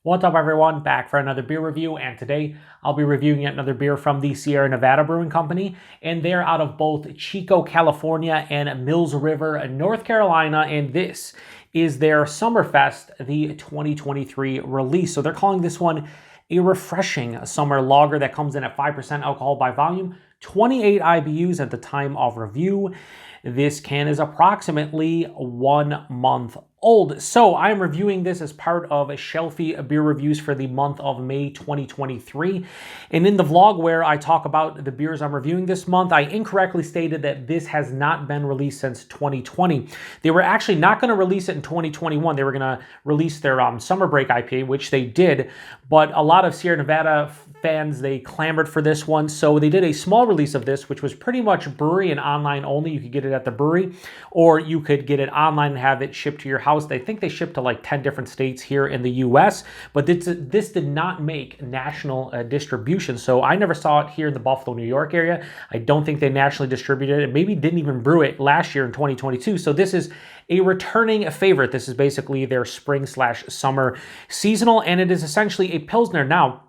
What's up everyone, back for another beer review, and today I'll be reviewing yet another beer from the Sierra Nevada Brewing Company, and they're out of both Chico, California and Mills River, North Carolina, and this is their Summerfest, the 2023 release. So they're calling this one a refreshing summer lager that comes in at 5% alcohol by volume, 28 IBUs at the time of review. This can is approximately 1 month old. So I'm reviewing this as part of Shelfie beer reviews for the month of May 2023. And in the vlog where I talk about the beers I'm reviewing this month, I incorrectly stated that this has not been released since 2020. They were actually not going to release it in 2021. They were going to release their summer break IPA, which they did. But a lot of Sierra Nevada fans, they clamored for this one. So they did a small release of this, which was pretty much brewery and online only. You could get it at the brewery, or you could get it online and have it shipped to your house. I think they shipped to like 10 different states here in the US, but this did not make national distribution. So I never saw it here in the Buffalo, New York area. I don't think they nationally distributed it. Maybe didn't even brew it last year in 2022. So this is a returning favorite. This is basically their spring/summer seasonal, and it is essentially a Pilsner. Now,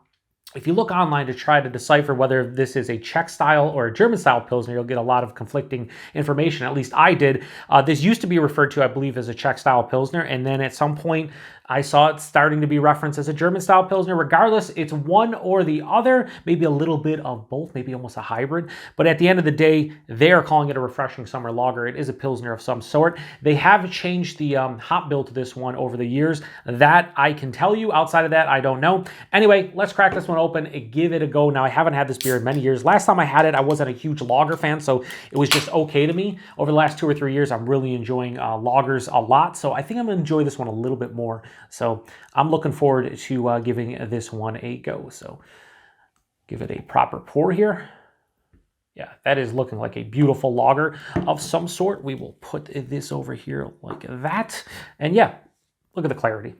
if you look online to try to decipher whether this is a Czech style or a German style Pilsner, you'll get a lot of conflicting information. At least I did. This used to be referred to, I believe, as a Czech style Pilsner. And then at some point, I saw it starting to be referenced as a German style Pilsner. Regardless, it's one or the other, maybe a little bit of both, maybe almost a hybrid. But at the end of the day, they are calling it a refreshing summer lager. It is a Pilsner of some sort. They have changed the hop bill to this one over the years. That I can tell you. Outside of that, I don't know. Anyway, let's crack this one open and give it a go. Now, I haven't had this beer in many years. Last time I had it, I wasn't a huge lager fan, so it was just okay to me. Over the last 2 or 3 years, I'm really enjoying lagers a lot, so I think I'm going to enjoy this one a little bit more. So I'm looking forward to giving this one a go. So give it a proper pour here. Yeah, that is looking like a beautiful lager of some sort. We will put this over here like that. And yeah, look at the clarity.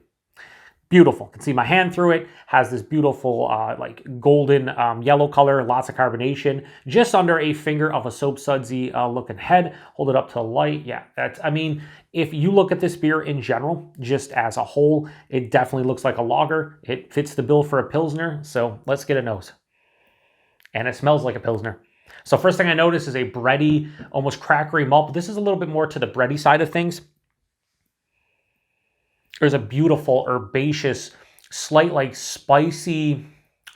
Beautiful. You can see my hand through it. Has this beautiful like golden yellow color, lots of carbonation, just under a finger of a soap sudsy looking head. Hold it up to the light. Yeah, that's, I mean, if you look at this beer in general, just as a whole, it definitely looks like a lager. It fits the bill for a Pilsner. So let's get a nose. And it smells like a Pilsner. So first thing I notice is a bready, almost crackery malt, but this is a little bit more to the bready side of things. There's a beautiful herbaceous, slight like spicy,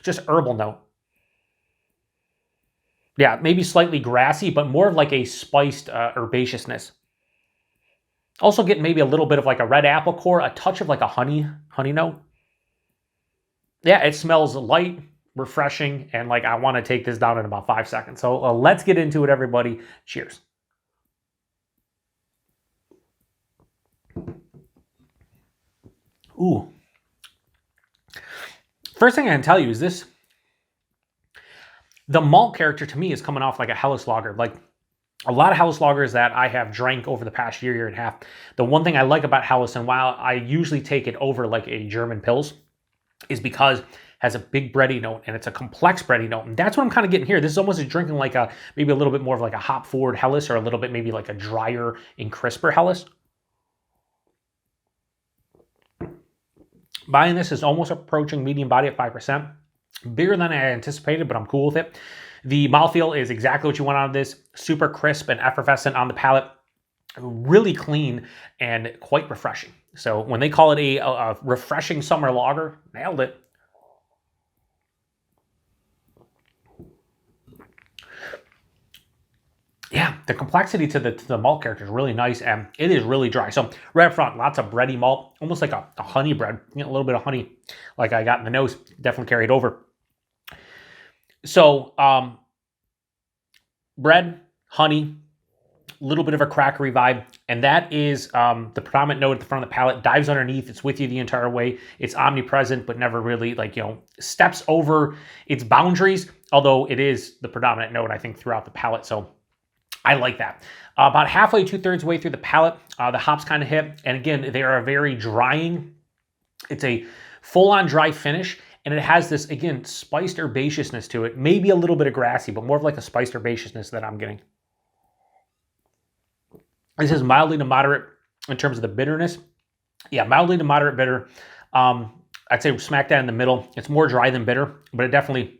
just herbal note. Yeah, maybe slightly grassy, but more of like a spiced herbaceousness. Also get maybe a little bit of like a red apple core, a touch of like a honey note. Yeah, it smells light, refreshing, and like I want to take this down in about 5 seconds. So let's get into it, everybody. Cheers. Ooh. First thing I can tell you is this. The malt character to me is coming off like a Helles lager. Like a lot of Helles lagers that I have drank over the past year and a half. The one thing I like about Helles, and while I usually take it over like a German Pils, is because it has a big bready note and it's a complex bready note. And that's what I'm kind of getting here. This is almost drinking like a, maybe a little bit more of like a hop forward Helles, or a little bit maybe like a drier and crisper Helles. Buying this is almost approaching medium body at 5%. Bigger than I anticipated, but I'm cool with it. The mouthfeel is exactly what you want out of this. Super crisp and effervescent on the palate. Really clean and quite refreshing. So when they call it a refreshing summer lager, nailed it. Yeah, the complexity to the malt character is really nice, and it is really dry. So right up front, lots of bready malt, almost like a honey bread. You know, a little bit of honey, like I got in the nose, definitely carried over. So bread, honey, a little bit of a crackery vibe, and that is the predominant note at the front of the palate. Dives underneath, it's with you the entire way. It's omnipresent, but never really like, you know, steps over its boundaries, although it is the predominant note, I think, throughout the palate. So I like that. About halfway, 2/3 way through the palate, the hops kind of hit. And again, they are very drying. It's a full-on dry finish. And it has this, again, spiced herbaceousness to it. Maybe a little bit of grassy, but more of like a spiced herbaceousness that I'm getting. This is mildly to moderate in terms of the bitterness. Yeah, mildly to moderate bitter. I'd say smack that in the middle. It's more dry than bitter, but it definitely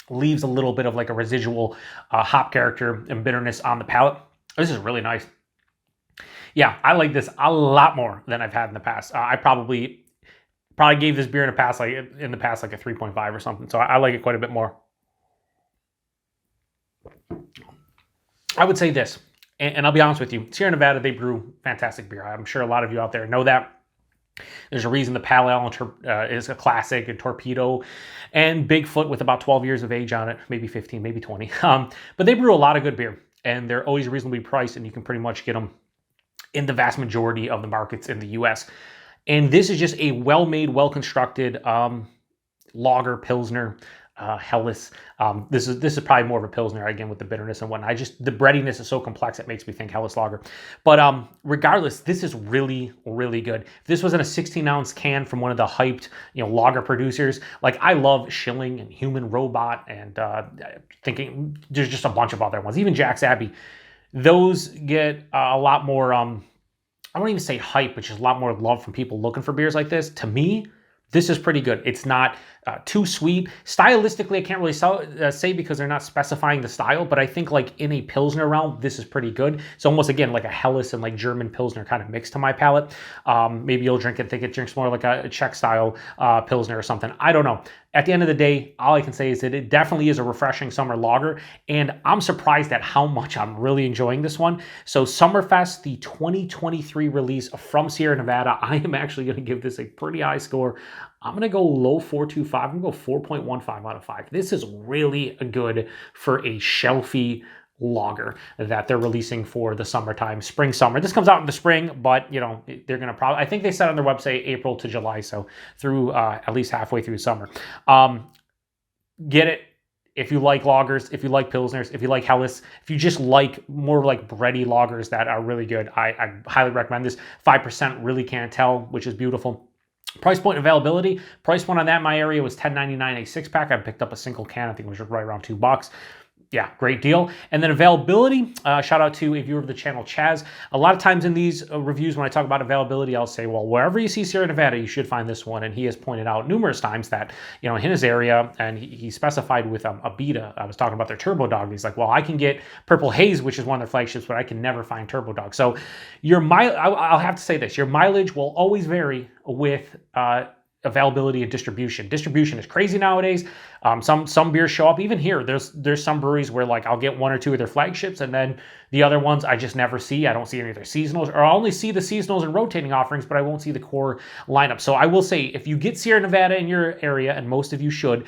leaves a little bit of like a residual hop character and bitterness on the palate. This is really nice. Yeah, I like this a lot more than I've had in the past. I probably gave this beer in the past like a 3.5 or something. So I like it quite a bit more. I would say this, and I'll be honest with you, Sierra Nevada, they brew fantastic beer. I'm sure a lot of you out there know that. There's a reason the Pale Ale is a classic, and Torpedo, and Bigfoot with about 12 years of age on it, maybe 15, maybe 20. But they brew a lot of good beer, and they're always reasonably priced, and you can pretty much get them in the vast majority of the markets in the U.S. And this is just a well-made, well-constructed lager Pilsner. Helles. This is probably more of a Pilsner, again, with the bitterness and whatnot. The breadiness is so complex, it makes me think Helles lager. But regardless, this is really, really good. If this was in a 16-ounce can from one of the hyped, lager producers, like I love Schilling and Human Robot, and thinking there's just a bunch of other ones, even Jack's Abbey. Those get a lot more, I won't even say hype, but just a lot more love from people looking for beers like this. To me, this is pretty good. It's not too sweet. Stylistically, I can't really say because they're not specifying the style, but I think like in a Pilsner realm, this is pretty good. It's almost, again, like a Helles and like German Pilsner kind of mix to my palate. Maybe you'll drink it, think it drinks more like a Czech style Pilsner or something. I don't know. At the end of the day, all I can say is that it definitely is a refreshing summer lager, and I'm surprised at how much I'm really enjoying this one. So Summerfest, the 2023 release from Sierra Nevada, I am actually going to give this a pretty high score. I'm going to go low 4.25. I'm going to go 4.15 out of 5. This is really good for a shelfy lager that they're releasing for the summertime, spring, summer. This comes out in the spring, but they're going to probably, I think they said on their website, April to July. So through at least halfway through summer. Get it. If you like lagers, if you like Pilsners, if you like Helles, if you just like more like bready lagers that are really good, I highly recommend this. 5% really can't tell, which is beautiful. Price point availability. Price point on that in my area was $10.99 a 6-pack. I picked up a single can. I think it was right around $2. Yeah, great deal. And then availability, shout out to a viewer of the channel, Chaz. A lot of times in these reviews, when I talk about availability, I'll say, well, wherever you see Sierra Nevada, you should find this one. And he has pointed out numerous times that, in his area, and he specified with Abita, I was talking about their Turbo Dog. He's like, well, I can get Purple Haze, which is one of their flagships, but I can never find Turbo Dog. So I'll have to say this, your mileage will always vary with availability and distribution. Distribution is crazy nowadays. Some beers show up. Even here, there's some breweries where like I'll get one or two of their flagships, and then the other ones I just never see. I don't see any of their seasonals, or I'll only see the seasonals and rotating offerings, but I won't see the core lineup. So I will say, if you get Sierra Nevada in your area, and most of you should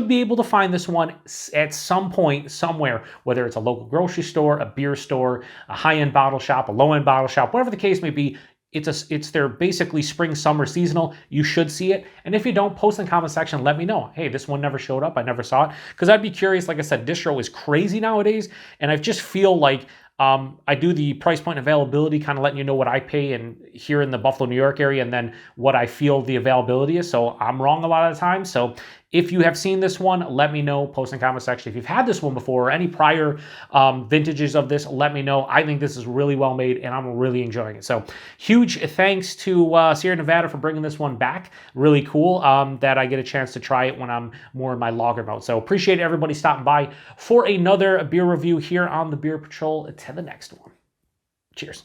be able to find this one at some point somewhere, whether it's a local grocery store, a beer store, a high-end bottle shop, a low-end bottle shop, whatever the case may be. It's their basically spring, summer, seasonal. You should see it. And if you don't, post in the comment section, let me know. Hey, this one never showed up. I never saw it. Because I'd be curious. Like I said, distro is crazy nowadays. And I just feel like I do the price point availability, kind of letting you know what I pay and here in the Buffalo, New York area, and then what I feel the availability is. So I'm wrong a lot of the time. So if you have seen this one, let me know. Post in the comment section. If you've had this one before or any prior vintages of this, let me know. I think this is really well made, and I'm really enjoying it. So huge thanks to Sierra Nevada for bringing this one back. Really cool that I get a chance to try it when I'm more in my lager mode. So appreciate everybody stopping by for another beer review here on the Beer Patrol. To the next one. Cheers.